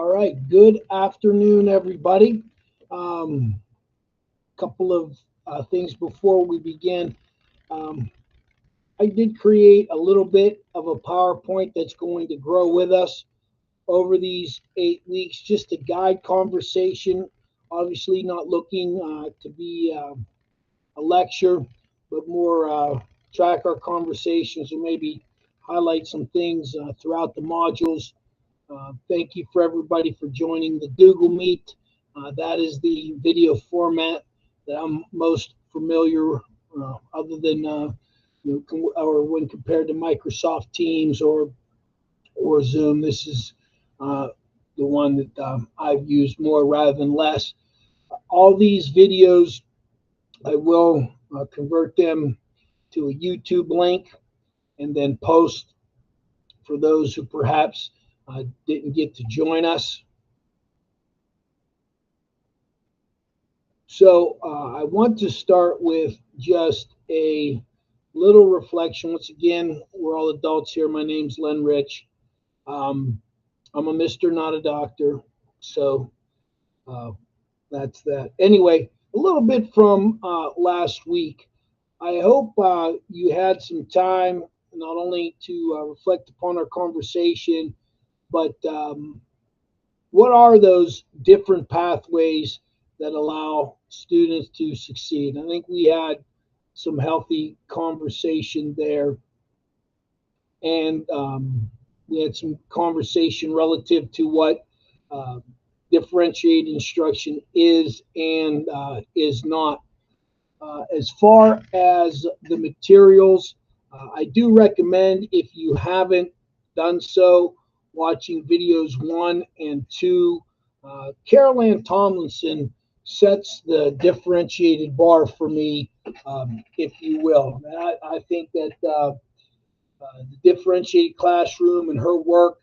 All right, good afternoon, everybody. Couple of things before we begin. Um, I did create a little bit of a PowerPoint that's going to grow with us over these 8 weeks, just to guide conversation. Obviously, not looking to be a lecture, but more track our conversations and maybe highlight some things throughout the modules. Thank you for everybody for joining the Google Meet. That is the video format that I'm most familiar, other than or when compared to Microsoft Teams or Zoom. This is the one that I've used more rather than less. All these videos, I will convert them to a YouTube link and then post for those who perhaps didn't get to join us. So I want to start with just a little reflection. Once again, we're all adults here. My name's Len Rich. I'm a Mr., not a doctor. So that's that. Anyway, a little bit from last week. I hope you had some time not only to reflect upon our conversation, but what are those different pathways that allow students to succeed? I think we had some healthy conversation there, and we had some conversation relative to what differentiated instruction is and is not. As far as the materials, I do recommend, if you haven't done so, watching videos 1 and 2. Carol Ann Tomlinson sets the differentiated bar for me, if you will. I think that the differentiated classroom and her work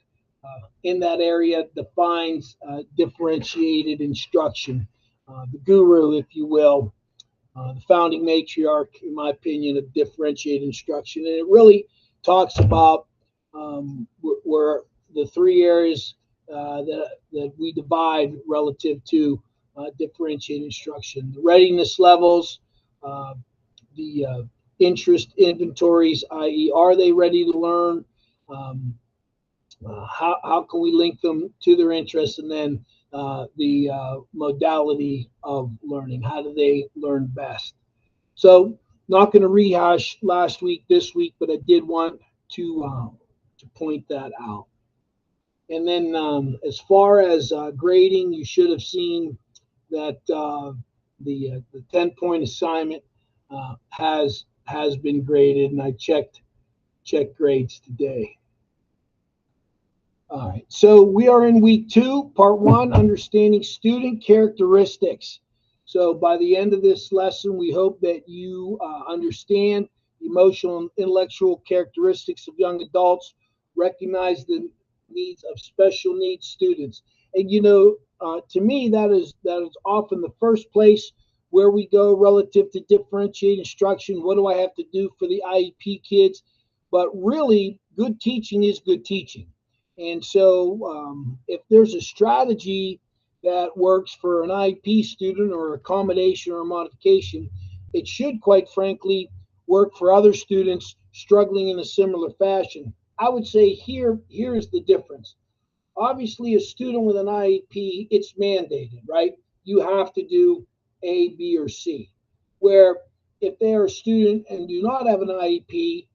in that area defines differentiated instruction. The guru, if you will, the founding matriarch, in my opinion, of differentiated instruction. And it really talks about where the 3 areas that we divide relative to differentiated instruction: the readiness levels, the interest inventories, i.e., are they ready to learn? How can we link them to their interests? And then the modality of learning. How do they learn best? So, not going to rehash last week, this week, but I did want to point that out. And then as far as grading, you should have seen that the 10-point assignment has been graded, and I checked grades today. All right, so we are in week 2, part 1, understanding student characteristics. So by the end of this lesson, we hope that you understand emotional and intellectual characteristics of young adults, recognize the needs of special needs students. And to me, that is often the first place where we go relative to differentiated instruction. What do I have to do for the IEP kids? But really, good teaching is good teaching. And so if there's a strategy that works for an IEP student or accommodation or modification, it should, quite frankly, work for other students struggling in a similar fashion. I would say here's the difference. Obviously, a student with an IEP, it's mandated, right? You have to do A, B, or C. Where if they're a student and do not have an IEP,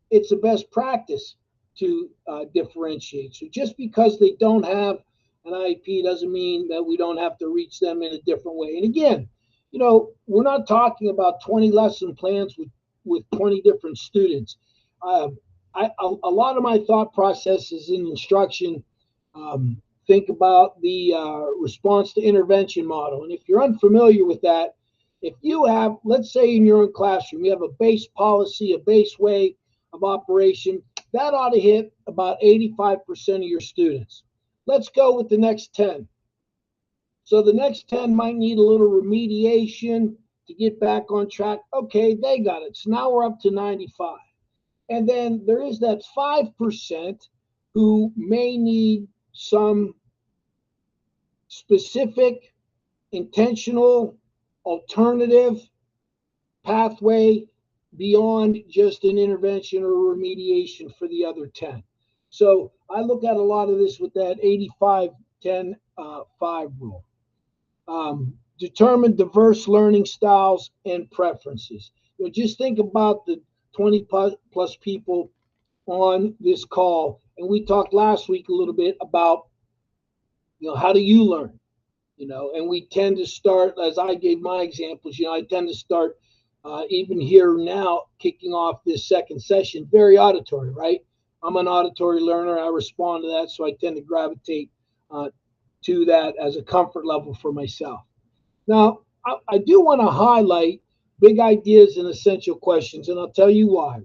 it's a best practice to differentiate. So just because they don't have an IEP doesn't mean that we don't have to reach them in a different way. And again, we're not talking about 20 lesson plans with 20 different students. A lot of my thought processes in instruction think about the response to intervention model. And if you're unfamiliar with that, if you have, let's say in your own classroom, you have a base policy, a base way of operation, that ought to hit about 85% of your students. Let's go with the next 10. So the next 10 might need a little remediation to get back on track. Okay, they got it. So now we're up to 95. And then there is that 5% who may need some specific, intentional, alternative pathway beyond just an intervention or remediation for the other 10. So I look at a lot of this with that 85 10 5 rule. Determine diverse learning styles and preferences. Just think about the 20 plus people on this call. And we talked last week a little bit about, how do you learn? And we tend to start, as I gave my examples, I tend to start even here now, kicking off this second session, very auditory, right? I'm an auditory learner. I respond to that. So I tend to gravitate to that as a comfort level for myself. Now, I do want to highlight big ideas and essential questions, and I'll tell you why.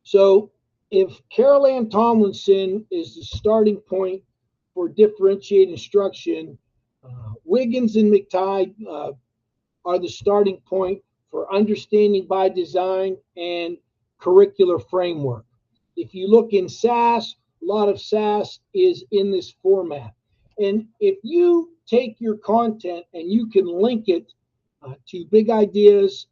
So if Carol Ann Tomlinson is the starting point for differentiated instruction, Wiggins and McTighe are the starting point for understanding by design and curricular framework. If you look in SAS, a lot of SAS is in this format. And if you take your content and you can link it to big ideas,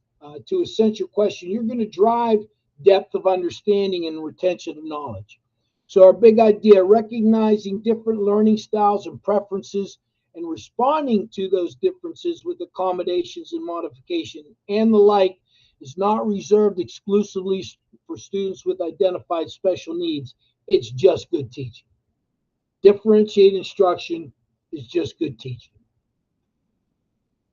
to essential question, you're going to drive depth of understanding and retention of knowledge. So our big idea, recognizing different learning styles and preferences and responding to those differences with accommodations and modification and the like, is not reserved exclusively for students with identified special needs. It's just good teaching. Differentiated instruction is just good teaching.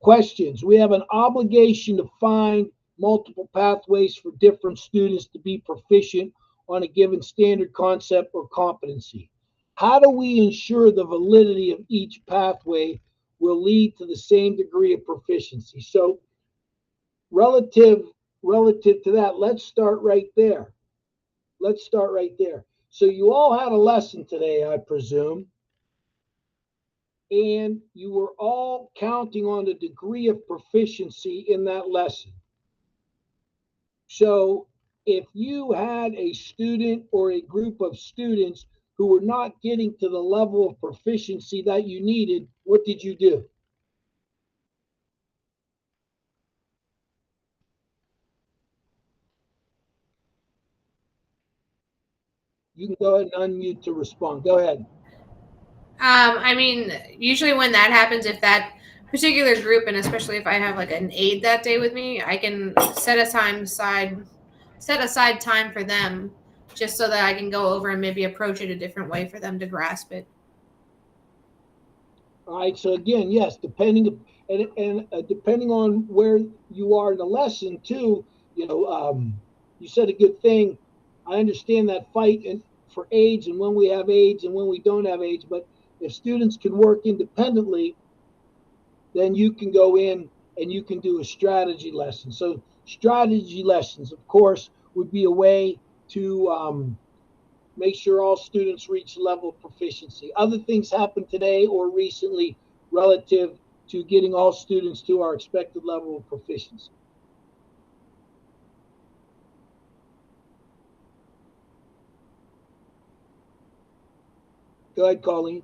Questions. We have an obligation to find multiple pathways for different students to be proficient on a given standard, concept, or competency. How do we ensure the validity of each pathway will lead to the same degree of proficiency? So relative to that, let's start right there. So you all had a lesson today, I presume, and you were all counting on the degree of proficiency in that lesson. So if you had a student or a group of students who were not getting to the level of proficiency that you needed, what did you do? You can go ahead and unmute to respond. Go ahead. I mean, usually when that happens, if that particular group, and especially if I have like an aide that day with me, I can set aside time for them, just so that I can go over and maybe approach it a different way for them to grasp it. All right. So again, yes, depending depending on where you are in the lesson too, you said a good thing. I understand that fight and for aids and when we have aids and when we don't have aids, but if students can work independently, then you can go in and you can do a strategy lesson. So strategy lessons, of course, would be a way to make sure all students reach level of proficiency. Other things happened today or recently relative to getting all students to our expected level of proficiency. Go ahead, Colleen.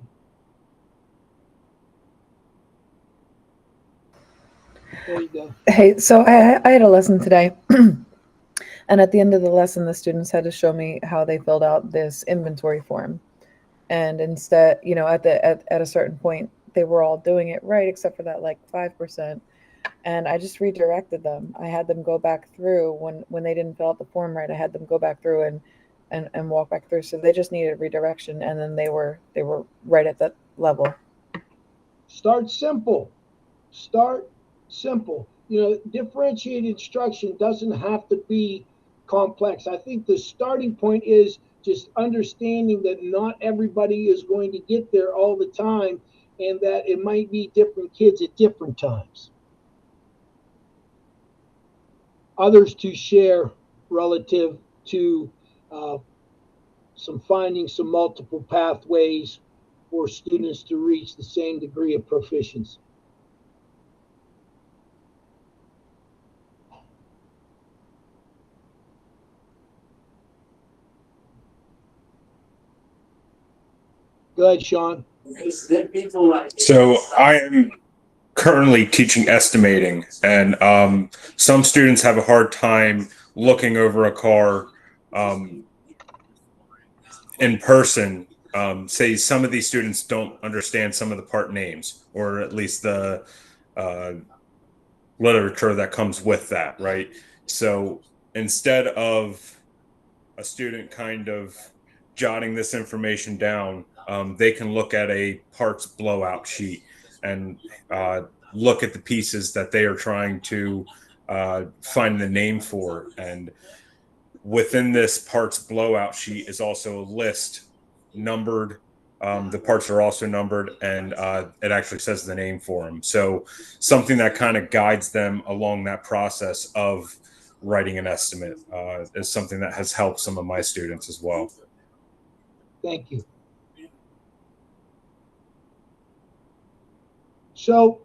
There you go. Hey, so I had a lesson today. And at the end of the lesson, the students had to show me how they filled out this inventory form. And instead, at a certain point, they were all doing it right, except for that like 5%. And I just redirected them. I had them go back through when they didn't fill out the form right. I had them go back through and walk back through. So they just needed redirection, and then they were right at that level. Start simple. Differentiated instruction doesn't have to be complex. I think the starting point is just understanding that not everybody is going to get there all the time, and that it might be different kids at different times. Others to share relative to finding some multiple pathways for students to reach the same degree of proficiency. Go ahead, Sean. So I am currently teaching estimating, and some students have a hard time looking over a car in person. Say some of these students don't understand some of the part names, or at least the uh, literature that comes with that, right? So instead of a student kind of jotting this information down, they can look at a parts blowout sheet and look at the pieces that they are trying to find the name for. And within this parts blowout sheet is also a list numbered. The parts are also numbered, and it actually says the name for them. So something that kind of guides them along that process of writing an estimate is something that has helped some of my students as well. Thank you. So,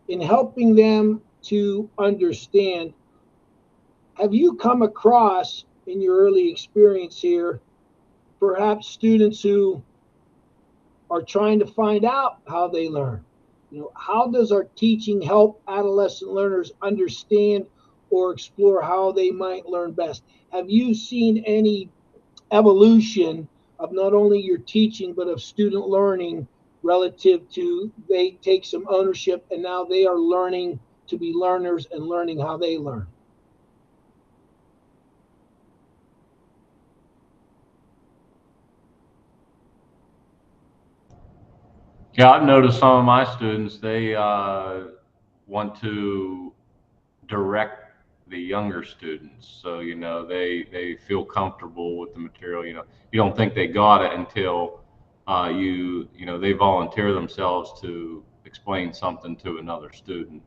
in helping them to understand, have you come across in your early experience here, perhaps students who are trying to find out how they learn? How does our teaching help adolescent learners understand or explore how they might learn best? Have you seen any evolution of not only your teaching but of student learning relative to they take some ownership and now they are learning to be learners and learning how they learn? Yeah, I've noticed some of my students, they want to direct the younger students. So, they feel comfortable with the material. You don't think they got it until they volunteer themselves to explain something to another student.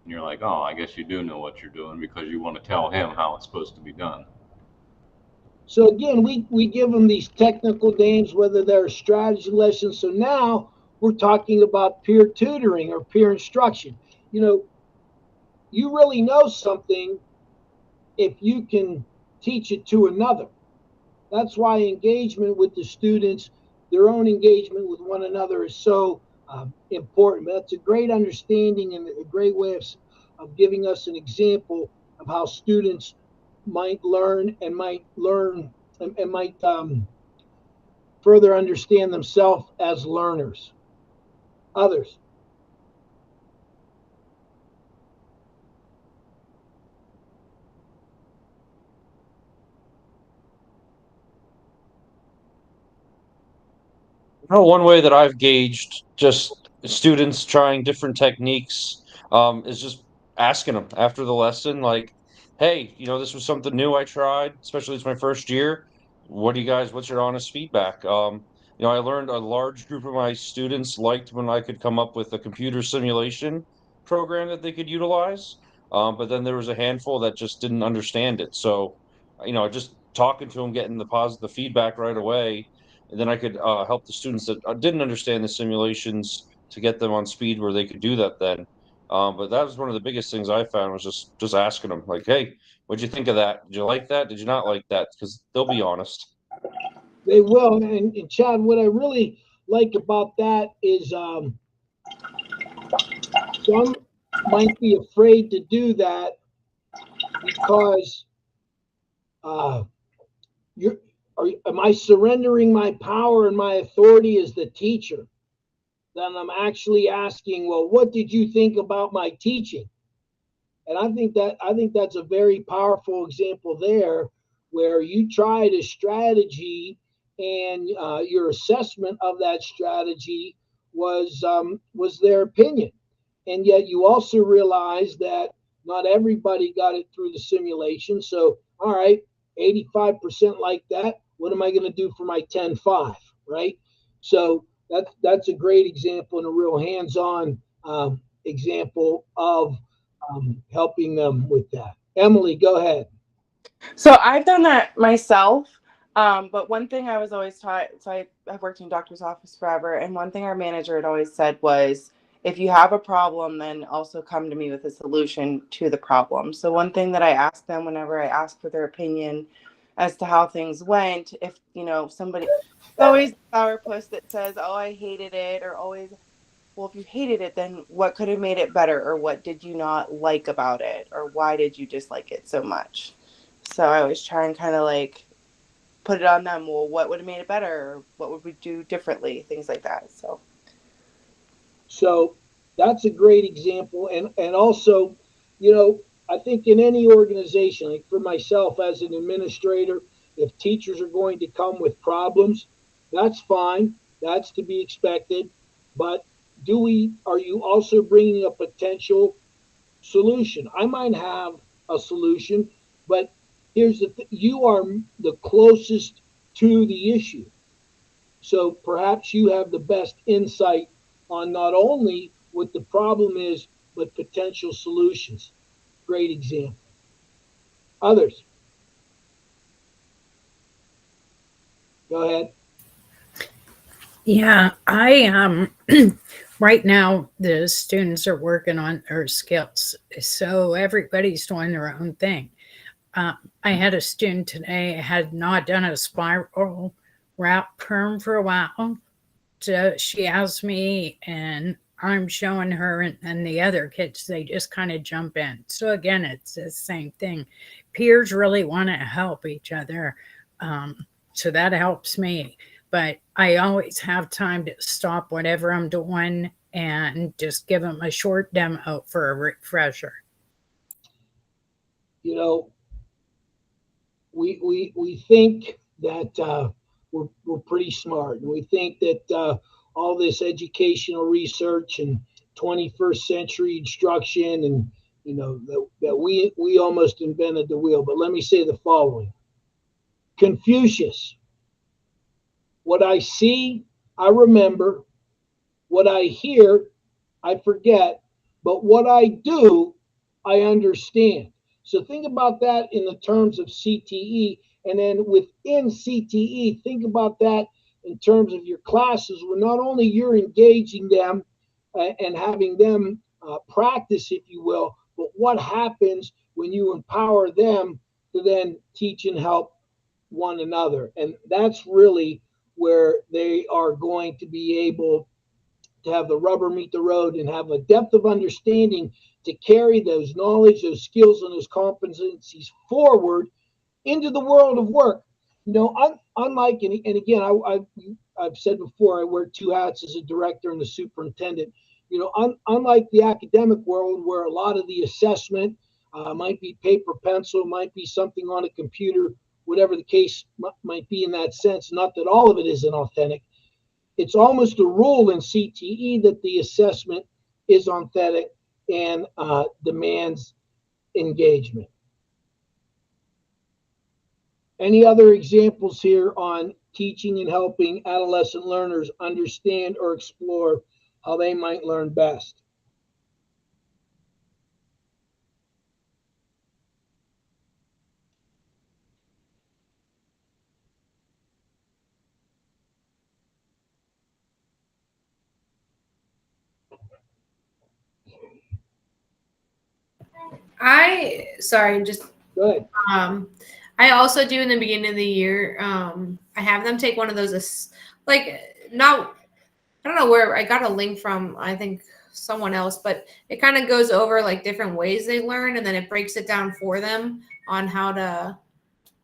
And you're like, oh, I guess you do know what you're doing because you want to tell him how it's supposed to be done. So again, we give them these technical names, whether they're strategy lessons. So now we're talking about peer tutoring or peer instruction. You really know something if you can teach it to another. That's why engagement with the students, their own engagement with one another, is so important. But that's a great understanding and a great way of giving us an example of how students might learn and might further understand themselves as learners. Others. One way that I've gauged just students trying different techniques is just asking them after the lesson, like, hey, this was something new I tried, especially it's my first year. What's your honest feedback? I learned a large group of my students liked when I could come up with a computer simulation program that they could utilize. But then there was a handful that just didn't understand it. So, just talking to them, getting the positive feedback right away, and then I could help the students that didn't understand the simulations to get them on speed where they could do that then. But that was one of the biggest things I found was just asking them like, hey, what'd you think of that? Did you like that? Did you not like that? Because they'll be honest. They will. And Chad, what I really like about that is some might be afraid to do that because am I surrendering my power and my authority as the teacher? Then I'm actually asking, well, what did you think about my teaching? And I think that's a very powerful example there, where you tried a strategy, and your assessment of that strategy was their opinion, and yet you also realize that not everybody got it through the simulation. So, all right, 85% like that. What am I going to do for my 10-5, right? So that's a great example and a real hands-on example of helping them with that. Emily, go ahead. So I've done that myself. But one thing I was always taught, so I've worked in a doctor's office forever, and one thing our manager had always said was, if you have a problem, then also come to me with a solution to the problem. So one thing that I ask them whenever I ask for their opinion as to how things went. If, you know, somebody, always our post that says, oh, I hated it, or always, well, if you hated it, then what could have made it better, or what did you not like about it, or why did you dislike it so much? So I always try and kind of like put it on them. Well, what would have made it better? Or what would we do differently? Things like that. So that's a great example. And also, you know, I think in any organization, like for myself as an administrator, if teachers are going to come with problems, that's fine. That's to be expected. But are you also bringing a potential solution? I might have a solution, but here's you are the closest to the issue. So perhaps you have the best insight on not only what the problem is, but potential solutions. Great example. Others? Go ahead. Yeah, I right now the students are working on their skills, so everybody's doing their own thing. I had a student today had not done a spiral wrap perm for a while. So she asked me, and I'm showing her, and the other kids, they just kind of jump in. So again, it's the same thing. Peers really want to help each other. So that helps me. But I always have time to stop whatever I'm doing and just give them a short demo for a refresher. You know, we think that we're pretty smart, and we think that all this educational research and 21st century instruction, and you know that we almost invented the wheel. But let me say the following: Confucius. What I see, I remember. What I hear, I forget. But what I do, I understand. So think about that in the terms of CTE. And then within CTE, think about that in terms of your classes, where not only you're engaging them and having them practice, if you will, but what happens when you empower them to then teach and help one another. And that's really where they are going to be able to have the rubber meet the road and have a depth of understanding to carry those knowledge, those skills, and those competencies forward into the world of work. You know, unlike, and again, I've said before, I wear two hats as a director and a superintendent. You know, unlike the academic world where a lot of the assessment might be paper, pencil, might be something on a computer, whatever the case might be in that sense, not that all of it isn't authentic. It's almost a rule in CTE that the assessment is authentic and demands engagement. Any other examples here on teaching and helping adolescent learners understand or explore how they might learn best? Just Good. I also do in the beginning of the year. I have them take one of those, like, not, I don't know where I got a link from, I think someone else, but it kind of goes over like different ways they learn, and then it breaks it down for them on how to,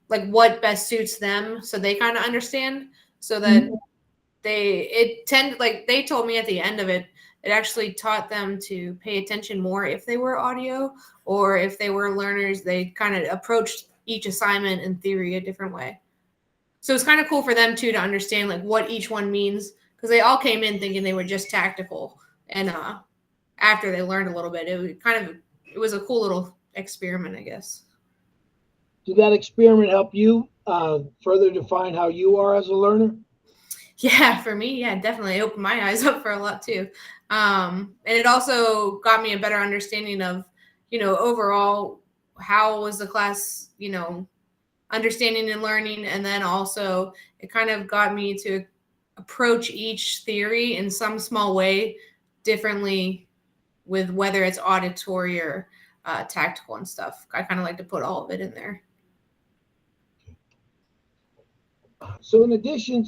like, what best suits them, so they kind of understand, so that they told me at the end of it, it actually taught them to pay attention more if they were audio, or if they were learners, they kind of approached each assignment in theory a different way. So it's kind of cool for them too to understand like what each one means, because they all came in thinking they were just tactical, and after they learned a little bit, it was a cool little experiment, I guess. Did that experiment help you further define how you are as a learner? Yeah, for me, yeah, definitely. It opened my eyes up for a lot too. And it also got me a better understanding of, overall, how was the class, understanding and learning. And then also it kind of got me to approach each theory in some small way differently, with whether it's auditory or tactical and stuff. I kind of like to put all of it in there. So in addition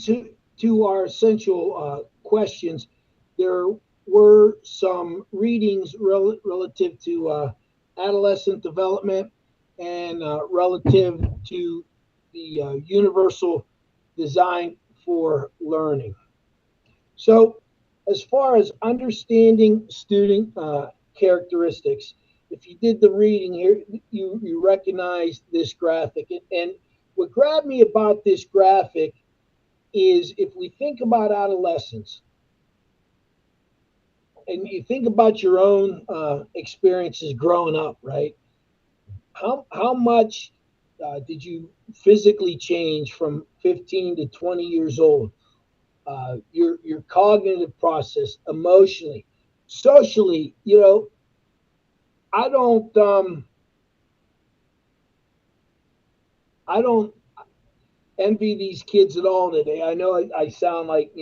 to our essential questions, there were some readings relative to adolescent development and relative to the universal design for learning. So as far as understanding student characteristics, if you did the reading here, you recognize this graphic. And what grabbed me about this graphic is if we think about adolescence and you think about your own experiences growing up, right? How much did you physically change from 15 to 20 years old? Your cognitive process, emotionally, socially. I don't I don't envy these kids at all today. I know I sound like,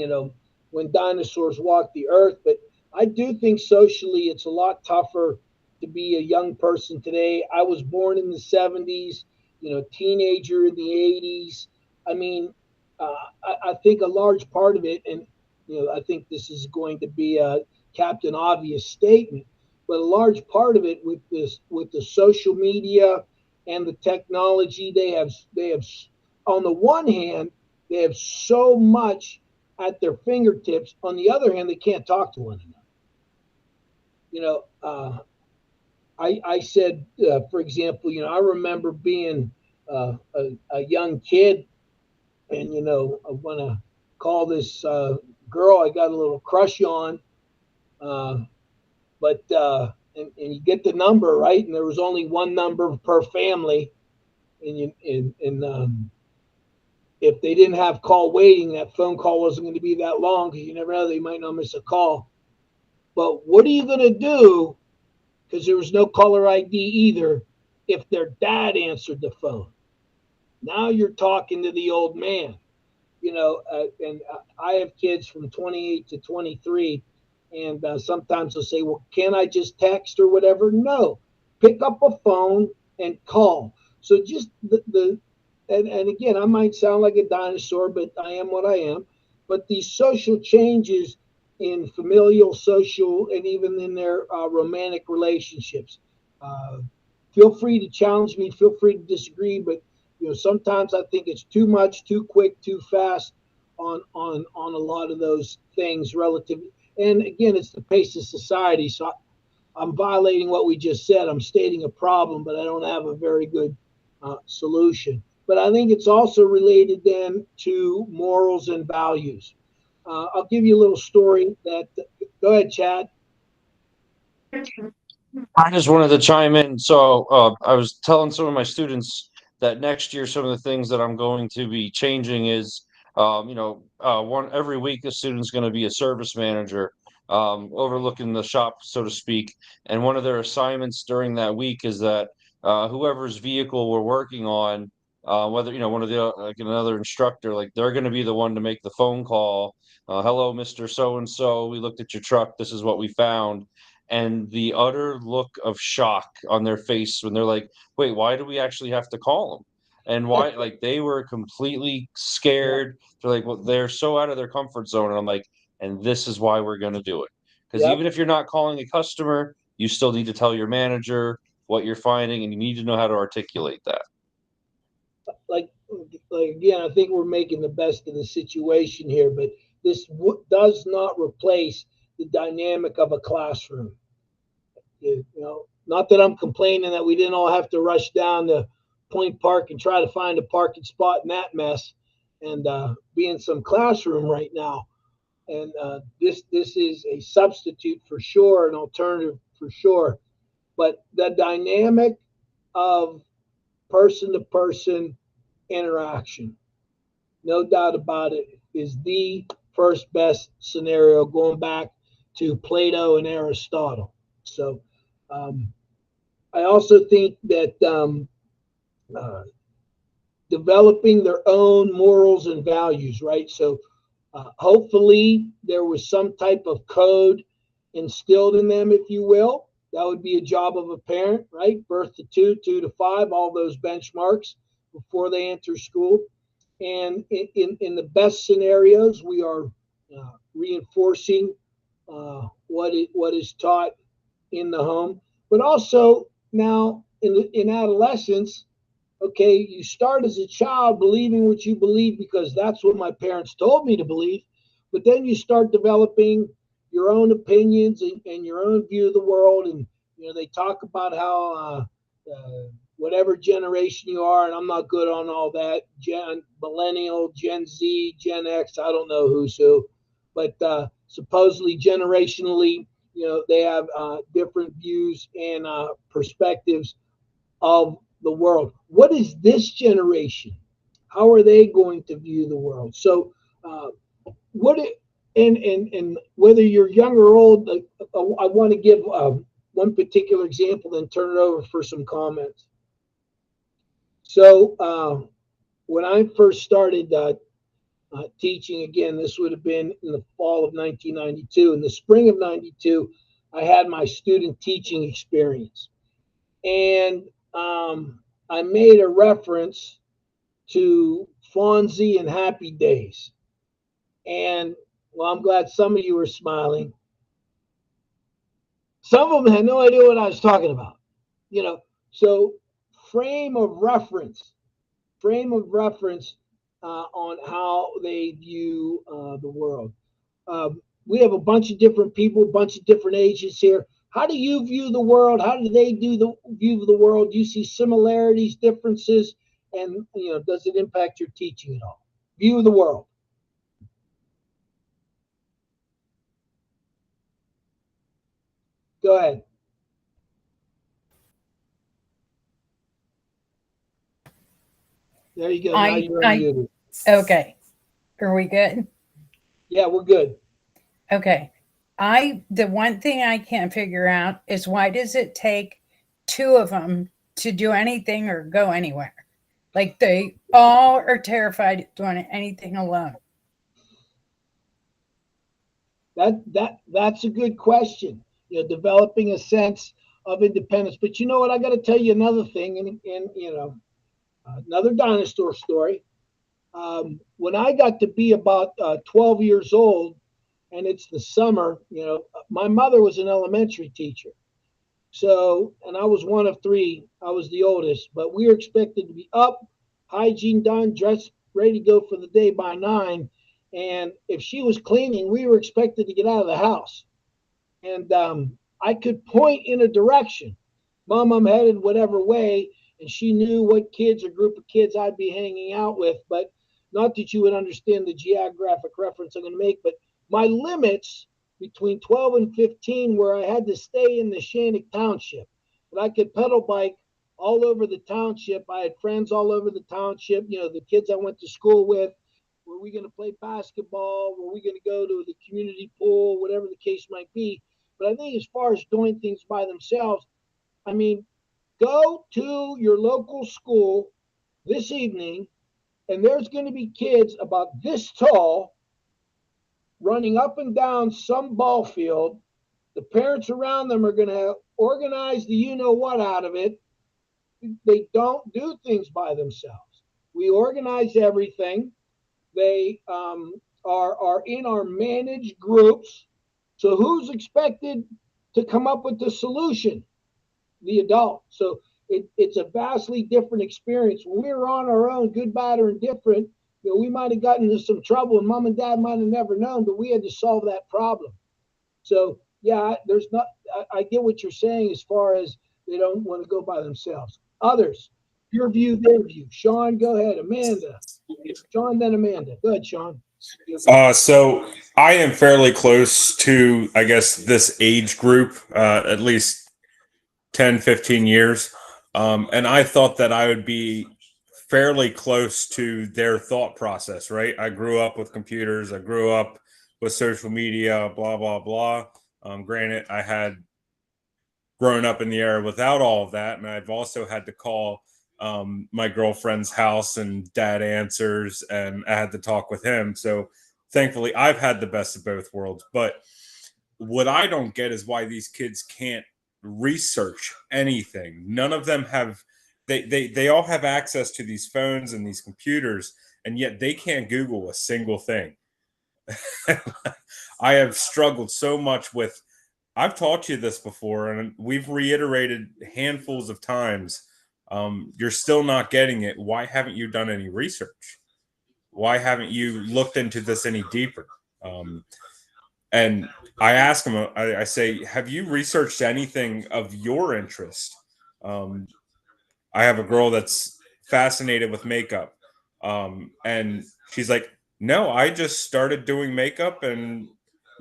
when dinosaurs walked the earth, but I do think socially it's a lot tougher to be a young person today. I was born in the 70s, teenager in the 80s. I mean, I think a large part of it, and, I think this is going to be a Captain Obvious statement, but a large part of it with the social media and the technology they have on the one hand, they have so much at their fingertips. On the other hand, they can't talk to one another. I said, for example, I remember being a young kid, and I want to call this girl I got a little crush on, but and you get the number right, and there was only one number per family, and if they didn't have call waiting, that phone call wasn't going to be that long because you never know, they might not miss a call. But what are you going to do? Because there was no caller ID either if their dad answered the phone. Now you're talking to the old man, and I have kids from 28 to 23, and sometimes they'll say, well, can't I just text or whatever? No, pick up a phone and call. So just and again, I might sound like a dinosaur, but I am what I am. But these social changes in familial, social, and even in their romantic relationships. Feel free to challenge me. Feel free to disagree, but sometimes I think it's too much, too quick, too fast on a lot of those things relative. And again, it's the pace of society. So I'm violating what we just said. I'm stating a problem, but I don't have a very good solution. But I think it's also related then to morals and values. I'll give you a little story that. Go ahead, Chad. I just wanted to chime in. So I was telling some of my students that next year, some of the things that I'm going to be changing is, one every week a student's going to be a service manager, overlooking the shop, so to speak. And one of their assignments during that week is that whoever's vehicle we're working on, whether one of the like another instructor, like they're going to be the one to make the phone call. Hello, Mr. So and so. We looked at your truck. This is what we found, and the utter look of shock on their face when they're like, wait, why do we actually have to call them? And why, like, they were completely scared. They're like, well, they're so out of their comfort zone. And I'm like, and this is why we're going to do it. Because Yep. even if you're not calling a customer, you still need to tell your manager what you're finding, and you need to know how to articulate that. Like again, I think we're making the best of the situation here, but this does not replace the dynamic of a classroom. Not that I'm complaining that we didn't all have to rush down to Point Park and try to find a parking spot in that mess, and be in some classroom right now. And this is a substitute for sure, an alternative for sure. But the dynamic of person to person interaction, no doubt about it, is the first best scenario, going back to Plato and Aristotle. So I also think that developing their own morals and values, right? So hopefully there was some type of code instilled in them, if you will. That would be a job of a parent, right? Birth to 2, 2 to 5, all those benchmarks before they enter school. And in the best scenarios, we are reinforcing what is taught in the home. But also now in adolescence, okay, you start as a child believing what you believe because that's what my parents told me to believe. But then you start developing your own opinions and your own view of the world. And, they talk about how whatever generation you are, and I'm not good on all that, millennial, Gen Z, Gen X, I don't know who's who. But supposedly generationally, they have different views and perspectives of the world. What is this generation? How are they going to view the world? So, and whether you're young or old, I want to give one particular example, then turn it over for some comments. So, when I first started teaching, again, this would have been in the fall of 1992. In the spring of 92, I had my student teaching experience. And I made a reference to Fonzie and Happy Days. And, well, I'm glad some of you were smiling. Some of them had no idea what I was talking about. So frame of reference on how they view the world. We have a bunch of different people, a bunch of different ages here. How do you view the world? How do they view the world? Do you see similarities, differences, and does it impact your teaching at all? View of the world. Go ahead. There you go. Now you're unmuted. Okay. Are we good? Yeah, we're good. Okay. The one thing I can't figure out is why does it take two of them to do anything or go anywhere? Like they all are terrified of doing anything alone. That's a good question. Developing a sense of independence. But you know what? I got to tell you another thing, and another dinosaur story. When I got to be about 12 years old, and it's the summer, my mother was an elementary teacher. So, and I was one of three. I was the oldest, but we were expected to be up, hygiene done, dressed, ready to go for the day by 9. And if she was cleaning, we were expected to get out of the house. And I could point in a direction. Mom, I'm headed whatever way. And she knew what kids or group of kids I'd be hanging out with. But not that you would understand the geographic reference I'm going to make, but my limits between 12 and 15 where I had to stay in the Shannick Township. But I could pedal bike all over the township. I had friends all over the township, the kids I went to school with. Were we going to play basketball? Were we going to go to the community pool? Whatever the case might be. But I think as far as doing things by themselves, I mean, go to your local school this evening, and there's going to be kids about this tall running up and down some ball field. The parents around them are going to organize the you-know-what out of it. They don't do things by themselves. We organize everything. They are in our managed groups. So who's expected to come up with the solution? The adult. So it's a vastly different experience. When we were on our own, good, bad, or indifferent, we might have gotten into some trouble and mom and dad might have never known, but we had to solve that problem. So yeah, I get what you're saying as far as they don't want to go by themselves. Others, your view, their view. Sean, go ahead. Amanda. Sean, then Amanda. Go ahead, Sean. So I am fairly close to, I guess, this age group, at least 10, 15 years. And I thought that I would be fairly close to their thought process, right? I grew up with computers. I grew up with social media, blah, blah, blah. Granted, I had grown up in the era without all of that. And I've also had to call my girlfriend's house and dad answers, and I had to talk with him. So thankfully I've had the best of both worlds. But what I don't get is why these kids can't research anything. None of them have, they all have access to these phones and these computers, and yet they can't Google a single thing. I have struggled so much with, I've taught you this before, and we've reiterated handfuls of times. You're still not getting it. Why haven't you done any research? Why haven't you looked into this any deeper? And I ask them, I say, have you researched anything of your interest? I have a girl that's fascinated with makeup. And she's like, no, I just started doing makeup and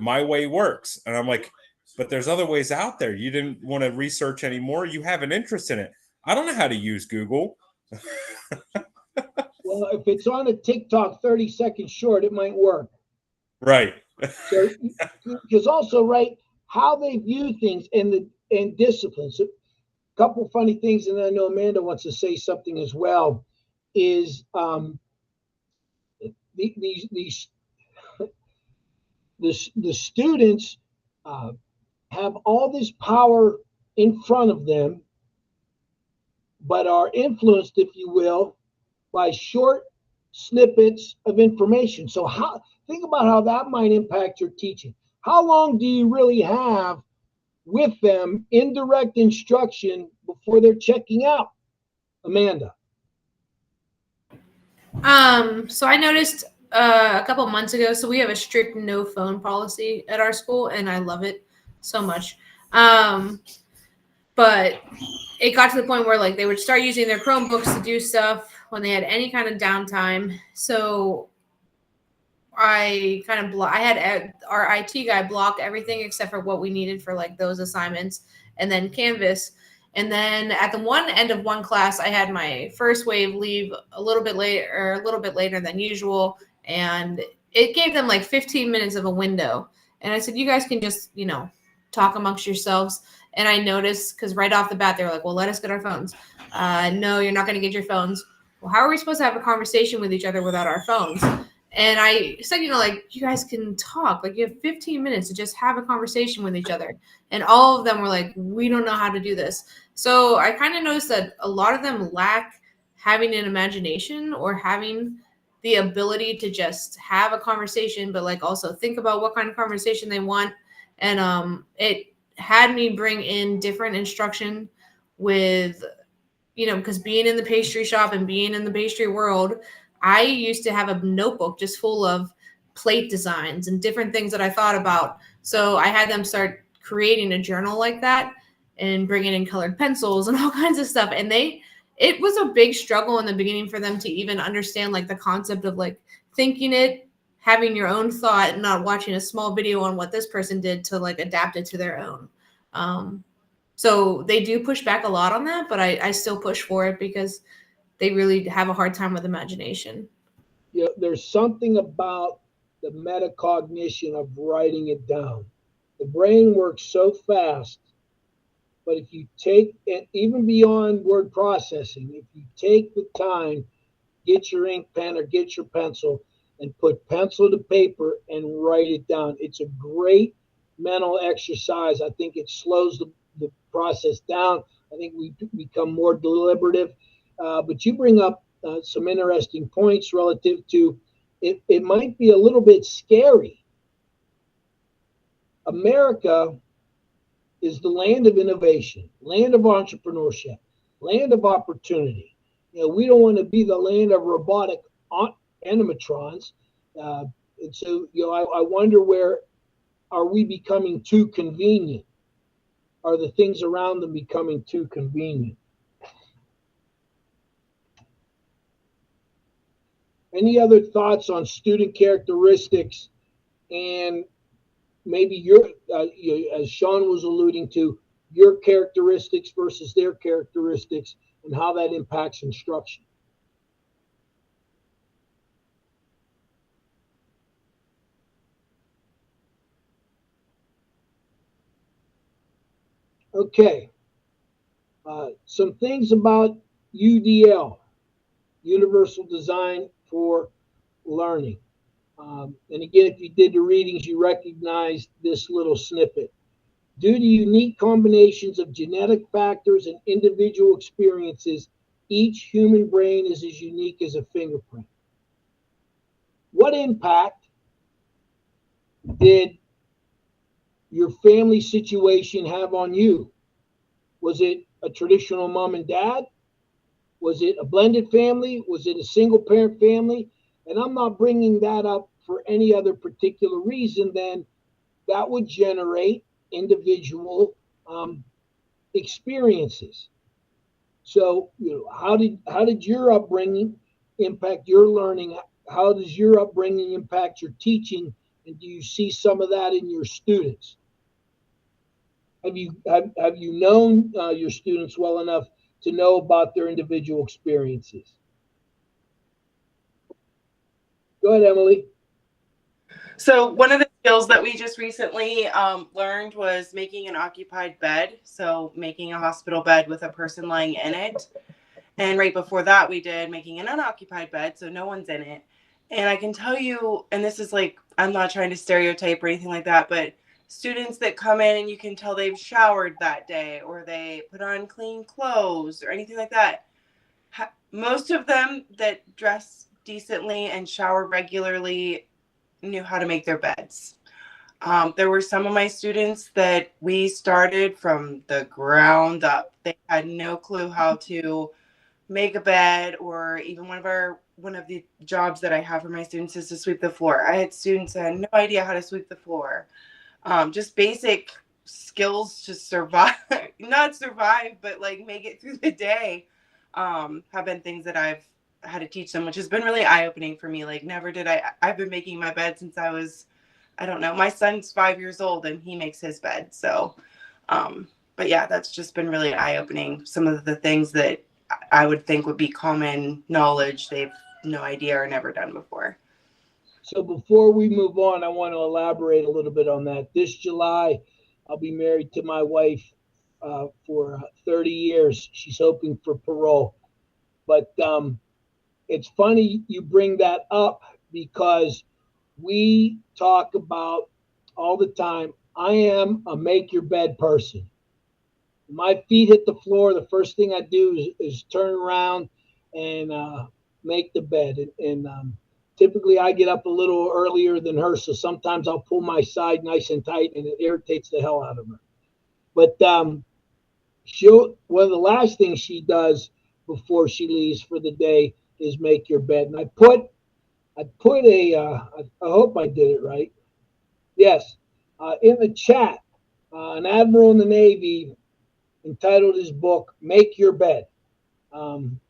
my way works. And I'm like, but there's other ways out there. You didn't want to research anymore. You have an interest in it. I don't know how to use Google. Well, if it's on a TikTok 30 seconds short, it might work. Right. So, because also, right, how they view things and disciplines. A couple funny things, and I know Amanda wants to say something as well. Is the students have all this power in front of them, but are influenced, if you will, by short snippets of information. So think about how that might impact your teaching. How long do you really have with them in direct instruction before they're checking out? Amanda. So I noticed a couple months ago, so we have a strict no phone policy at our school, and I love it so much. But it got to the point where like they would start using their Chromebooks to do stuff when they had any kind of downtime. So I kind of I had our IT guy block everything except for what we needed for like those assignments, and then Canvas. And then at the one end of one class, I had my first wave leave a little bit later than usual, and it gave them like 15 minutes of a window. And I said, you guys can just, talk amongst yourselves. And I noticed, because right off the bat, they were like, well, let us get our phones. No, you're not going to get your phones. Well, how are we supposed to have a conversation with each other without our phones? And I said, you guys can talk. Like, you have 15 minutes to just have a conversation with each other. And all of them were like, we don't know how to do this. So I kind of noticed that a lot of them lack having an imagination or having the ability to just have a conversation, but like also think about what kind of conversation they want. And it had me bring in different instruction with, because being in the pastry shop and being in the pastry world, I used to have a notebook just full of plate designs and different things that I thought about. So I had them start creating a journal like that and bringing in colored pencils and all kinds of stuff. And it was a big struggle in the beginning for them to even understand like the concept of like thinking it, having your own thought, and not watching a small video on what this person did to like adapt it to their own. So they do push back a lot on that, but I still push for it because they really have a hard time with imagination. There's something about the metacognition of writing it down. The brain works so fast, but if you take it even beyond word processing, if you take the time, get your ink pen or get your pencil and put pencil to paper and write it down. It's a great mental exercise. I think it slows the process down. I think we become more deliberative. But you bring up some interesting points relative to it. It might be a little bit scary. America is the land of innovation, land of entrepreneurship, land of opportunity. We don't want to be the land of robotic animatrons. And so, I wonder, where are we becoming too convenient? Are the things around them becoming too convenient? Any other thoughts on student characteristics and maybe your, as Sean was alluding to, your characteristics versus their characteristics and how that impacts instruction? Okay. Some things about UDL, Universal Design for Learning. And again, if you did the readings, you recognized this little snippet. Due to unique combinations of genetic factors and individual experiences, each human brain is as unique as a fingerprint. what impact did your family situation have on you? Was it a traditional mom and dad? Was it a blended family? Was it a single parent family? And I'm not bringing that up for any other particular reason than that would generate individual experiences. So, how did your upbringing impact your learning? How does your upbringing impact your teaching? And do you see some of that in your students? Have you known your students well enough to know about their individual experiences? Go ahead, Emily. So one of the skills that we just recently learned was making an occupied bed. So making a hospital bed with a person lying in it. And right before that, we did making an unoccupied bed, so no one's in it. And I can tell you, and this is like, I'm not trying to stereotype or anything like that, but students that come in and you can tell they've showered that day or they put on clean clothes or anything like that. Most of them that dress decently and shower regularly knew how to make their beds. There were some of my students that we started from the ground up. They had no clue how to make a bed, or even one of the jobs that I have for my students is to sweep the floor. I had students that had no idea how to sweep the floor. Just basic skills to survive, not survive, but like make it through the day, have been things that I've had to teach them, which has been really eye-opening for me. Like I've been making my bed since I was, I don't know, my son's 5 years old and he makes his bed. So, but yeah, that's just been really eye-opening. Some of the things that I would think would be common knowledge, they've no idea or never done before. So before we move on, I want to elaborate a little bit on that. This July, I'll be married to my wife for 30 years. She's hoping for parole. But it's funny you bring that up because we talk about all the time, I am a make your bed person. My feet hit the floor, the first thing I do is turn around and make the bed. And typically I get up a little earlier than her, so sometimes I'll pull my side nice and tight, and it irritates the hell out of her. But one of the last things she does before she leaves for the day is make your bed. And I put I hope I did it right. Yes, in the chat, an admiral in the Navy entitled his book "Make Your Bed." And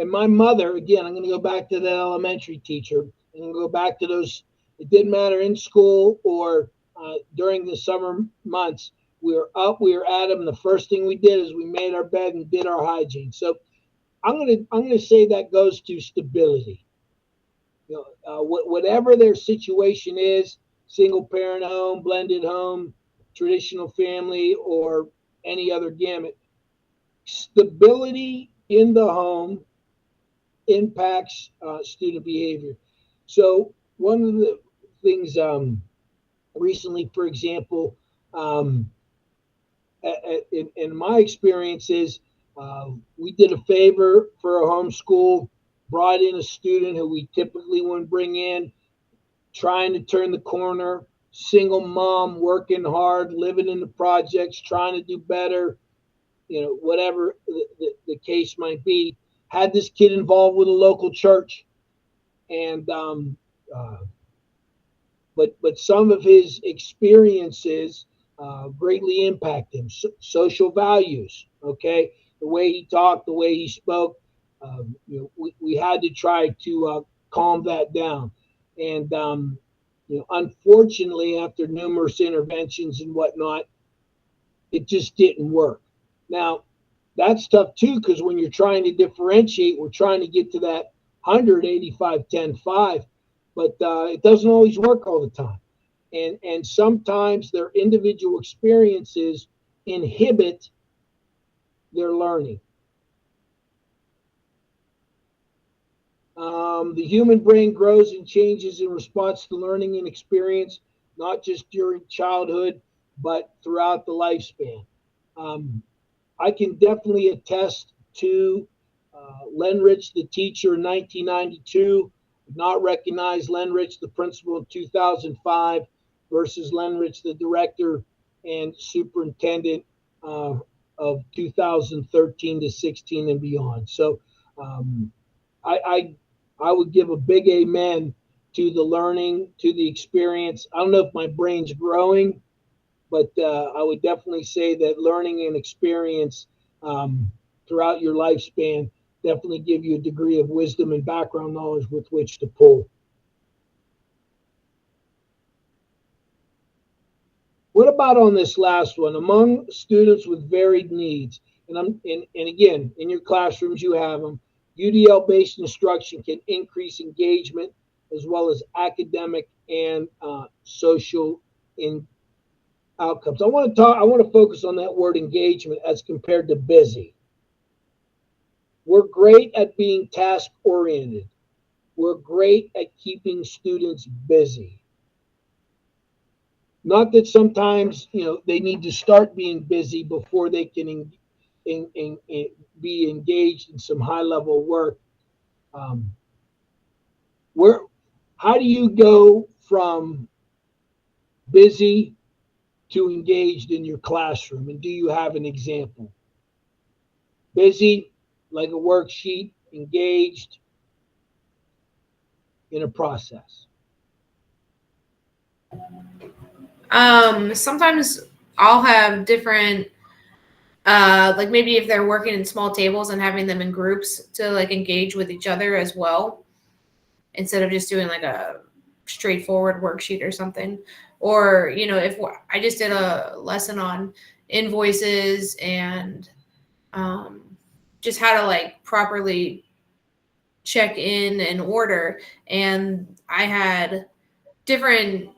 my mother, again, I'm going to go back to that elementary teacher. I'm going to go back to those. It didn't matter in school or during the summer months. We were up, we were at them. The first thing we did is we made our bed and did our hygiene. So I'm going to say that goes to stability. Whatever their situation is, single parent home, blended home, traditional family, or any other gamut, stability in the home impacts student behavior. So one of the things recently, for example, in my experiences, we did a favor for a homeschool, brought in a student who we typically wouldn't bring in, trying to turn the corner, single mom, working hard, living in the projects, trying to do better, whatever the case might be. Had this kid involved with a local church, and but some of his experiences greatly impact him. Social values, okay, the way he talked, the way he spoke. We had to try to calm that down, and unfortunately, after numerous interventions and whatnot, it just didn't work. Now, that's tough too, because when you're trying to differentiate, we're trying to get to that 185, 10, 5, but it doesn't always work all the time. And sometimes their individual experiences inhibit their learning. The human brain grows and changes in response to learning and experience, not just during childhood, but throughout the lifespan. I can definitely attest to Len Rich, the teacher in 1992, not recognize Lenrich, the principal, in 2005 versus Lenrich, the director and superintendent of 2013 to 16 and beyond. So I would give a big amen to the learning, to the experience. I don't know if my brain's growing, but I would definitely say that learning and experience throughout your lifespan definitely give you a degree of wisdom and background knowledge with which to pull. What about on this last one? Among students with varied needs, and again, in your classrooms you have them, UDL-based instruction can increase engagement as well as academic and social outcomes. I want to focus on that word engagement as compared to busy. We're great at being task-oriented. We're great at keeping students busy. Not that sometimes, they need to start being busy before they can be engaged in some high-level work. How do you go from busy to engaged in your classroom? And do you have an example? Busy, like a worksheet, engaged in a process. Sometimes I'll have different, like maybe if they're working in small tables and having them in groups to like engage with each other as well, instead of just doing like a straightforward worksheet or something. Or, if I just did a lesson on invoices and just how to like properly check in and order, and I had different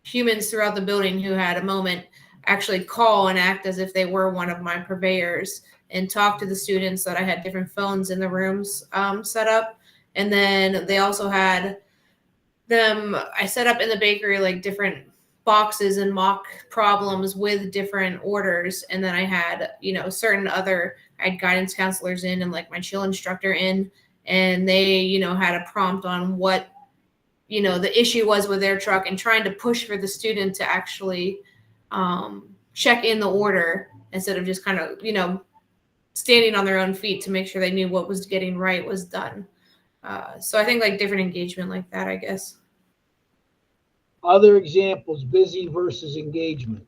humans throughout the building who had a moment actually call and act as if they were one of my purveyors and talk to the students, that I had different phones in the rooms set up. And then they also had them, I set up in the bakery like different boxes and mock problems with different orders. And then I had, certain other, I had guidance counselors in and like my chill instructor in, and they, had a prompt on what, the issue was with their truck, and trying to push for the student to actually check in the order instead of just kind of, standing on their own feet to make sure they knew what was getting right was done. So I think like different engagement like that, I guess. Other examples, busy versus engagement.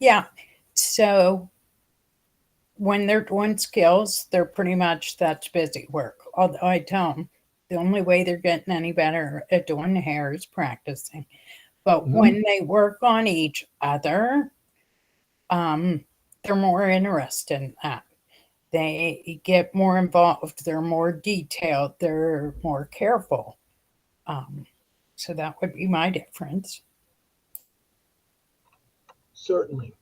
Yeah. So when they're doing skills, they're pretty much, that's busy work. Although I tell them the only way they're getting any better at doing hair is practicing. But when they work on each other, they're more interested in that. They get more involved. They're more detailed. They're more careful. So that would be my difference. Certainly.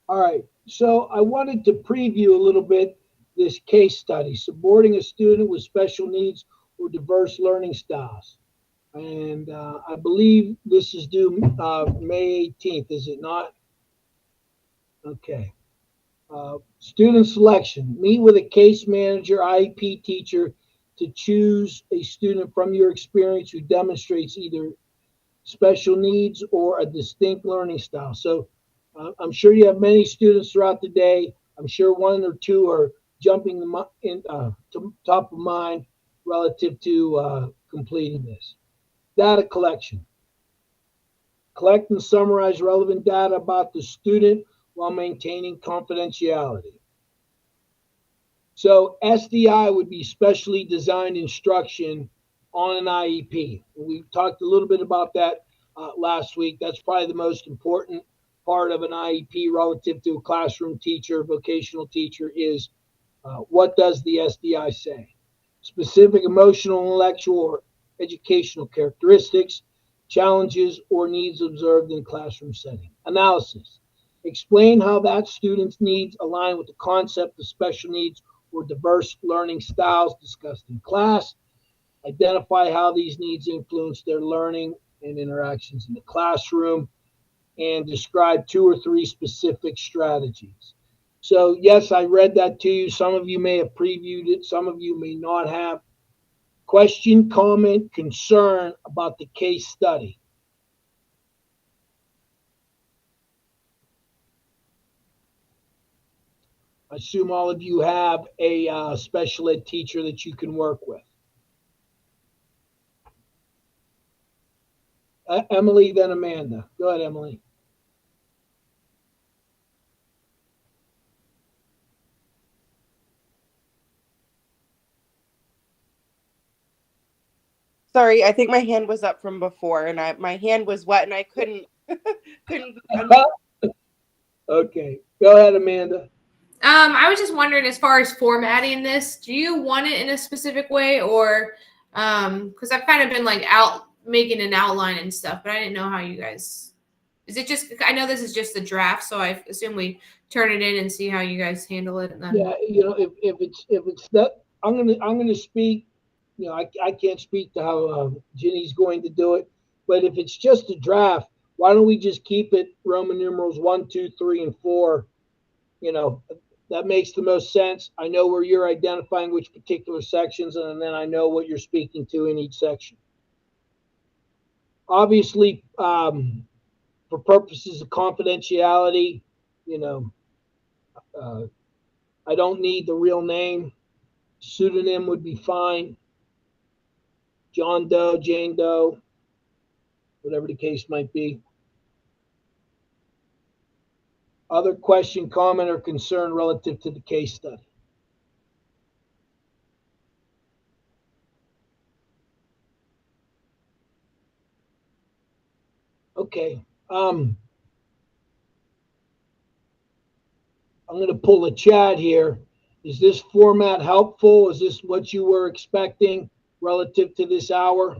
All right, so I wanted to preview a little bit this case study, supporting a student with special needs or diverse learning styles. And I believe this is due May 18th, is it not? Okay. Student selection. Meet with a case manager, IEP teacher to choose a student from your experience who demonstrates either special needs or a distinct learning style. So I'm sure you have many students throughout the day. I'm sure one or two are jumping to top of mind relative to completing this. Data collection. Collect and summarize relevant data about the student while maintaining confidentiality. So SDI would be specially designed instruction on an IEP. We talked a little bit about that last week. That's probably the most important part of an IEP relative to a classroom teacher, vocational teacher, is what does the SDI say? specific emotional, intellectual, or educational characteristics, challenges, or needs observed in classroom setting. Analysis. Explain how that student's needs align with the concept of special needs or diverse learning styles discussed in class. Identify how these needs influence their learning and interactions in the classroom, and describe 2 or 3 specific strategies. So, yes, I read that to you. Some of you may have previewed it, some of you may not have. Question, comment, concern about the case study. I assume all of you have a special ed teacher that you can work with. Emily, then Amanda. Go ahead, Emily. Sorry, I think my hand was up from before, and my hand was wet, and I couldn't. Okay, go ahead, Amanda. I was just wondering, as far as formatting this, do you want it in a specific way, or because I've kind of been like making an outline and stuff, but I didn't know how you guys. Is it just? I know this is just the draft, so I assume we turn it in and see how you guys handle it. And then... Yeah, if it's that, I'm gonna speak. I can't speak to how Ginny's going to do it, but if it's just a draft, why don't we just keep it Roman numerals 1, 2, 3, and 4? That makes the most sense. I know where you're identifying which particular sections, and then I know what you're speaking to in each section. Obviously, for purposes of confidentiality, I don't need the real name. Pseudonym would be fine. John Doe, Jane Doe, whatever the case might be. Other question, comment, or concern relative to the case study? Okay. I'm going to pull a chat here. Is this format helpful? Is this what you were expecting relative to this hour?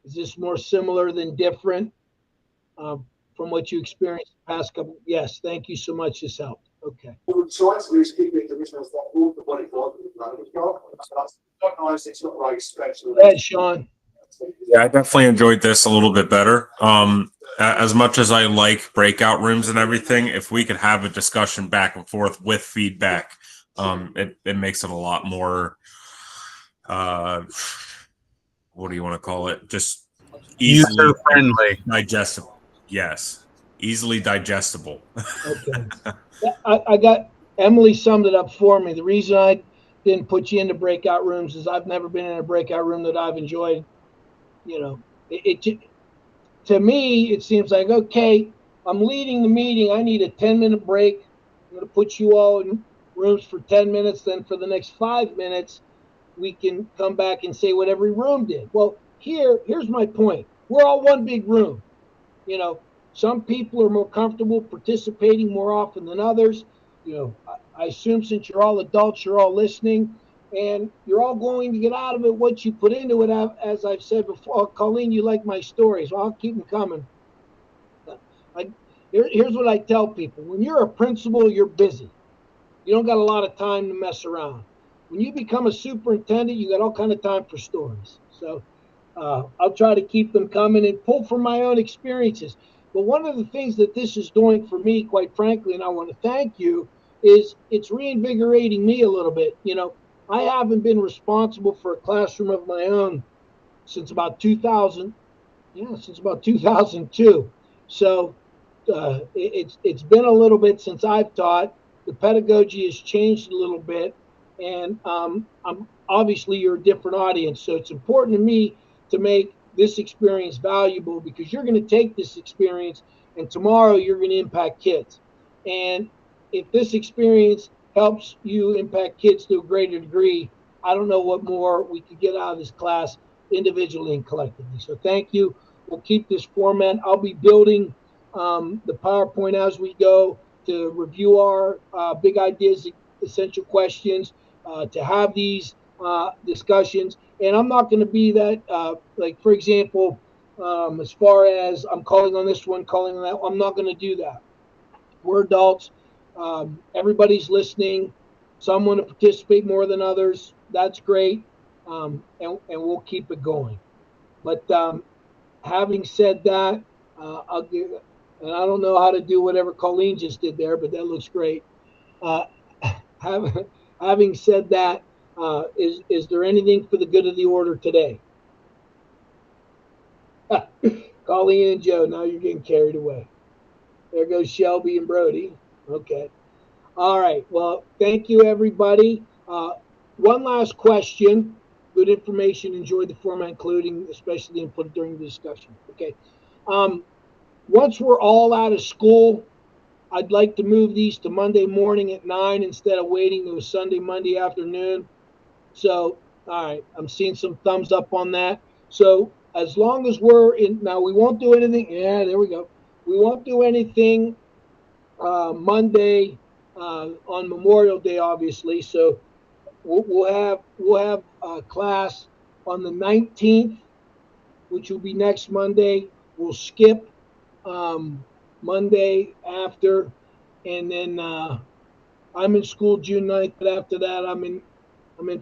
Is this more similar than different from what you experienced the past couple? Yes, thank you so much. This helped. Okay. Go ahead, Sean. Yeah, I definitely enjoyed this a little bit better. As much as I like breakout rooms and everything, if we could have a discussion back and forth with feedback, it makes it a lot more, what do you want to call it? Just easily user-friendly. Digestible. Yes. Easily digestible. Okay. I got Emily summed it up for me. The reason I didn't put you into breakout rooms is I've never been in a breakout room that I've enjoyed. To me, it seems like, okay, I'm leading the meeting. I need a 10-minute break. I'm going to put you all in rooms for 10 minutes. Then for the next 5 minutes, we can come back and say what every room did. Well, here's my point. We're all one big room. Some people are more comfortable participating more often than others. I assume since you're all adults, you're all listening, and you're all going to get out of it what you put into it. As I've said before, Colleen, you like my stories. Well, I'll keep them coming. Here's what I tell people. When you're a principal, you're busy. You don't got a lot of time to mess around. When you become a superintendent, you got all kind of time for stories. So I'll try to keep them coming and pull from my own experiences. But one of the things that this is doing for me, quite frankly, and I want to thank you, is it's reinvigorating me a little bit. I haven't been responsible for a classroom of my own since about 2000. Yeah, since about 2002. So it's been a little bit since I've taught. The pedagogy has changed a little bit, and I'm obviously you're a different audience, so it's important to me to make this experience valuable, because you're going to take this experience and tomorrow you're going to impact kids. And if this experience helps you impact kids to a greater degree, I don't know what more we could get out of this class individually and collectively. So thank you. We'll keep this format. I'll be building the PowerPoint as we go to review our big ideas, essential questions, to have these discussions. And I'm not going to be that, like, for example, as far as I'm calling on this one, calling on that, I'm not going to do that. We're adults. Everybody's listening. Some want to participate more than others. That's great. And we'll keep it going. But having said that, I'll give, and I don't know how to do whatever Colleen just did there, but that looks great. Having said that, is there anything for the good of the order today? Colleen and Joe, now you're getting carried away. There goes Shelby and Brody. Okay. All right. Well, thank you, everybody. One last question. Good information. Enjoyed the format, including especially the input during the discussion. Okay. Once we're all out of school, I'd like to move these to Monday morning at 9 instead of waiting to a Sunday, Monday afternoon. So, all right. I'm seeing some thumbs up on that. So, as long as we're in, now we won't do anything. Yeah, there we go. We won't do anything Monday on Memorial Day, obviously. So we'll have a class on the 19th, which will be next Monday. We'll skip Monday after, and then I'm in school June 9th, but after that I'm in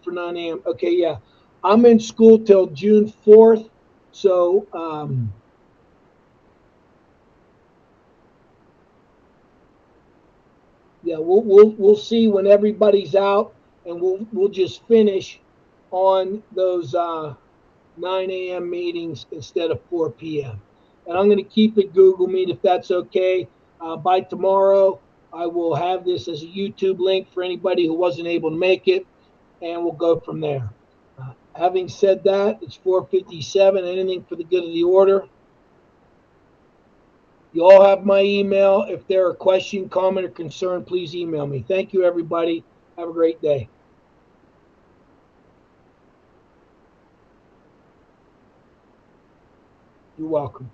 for 9 a.m. Okay, yeah, I'm in school till June 4th. So yeah, we'll see when everybody's out, and we'll just finish on those 9 a.m. meetings instead of 4 p.m. And I'm going to keep it Google Meet if that's okay. By tomorrow, I will have this as a YouTube link for anybody who wasn't able to make it, and we'll go from there. Having said that, it's 4:57. Anything for the good of the order? You all have my email. If there are question, comment, or concern, please email me. Thank you, everybody. Have a great day. You're welcome.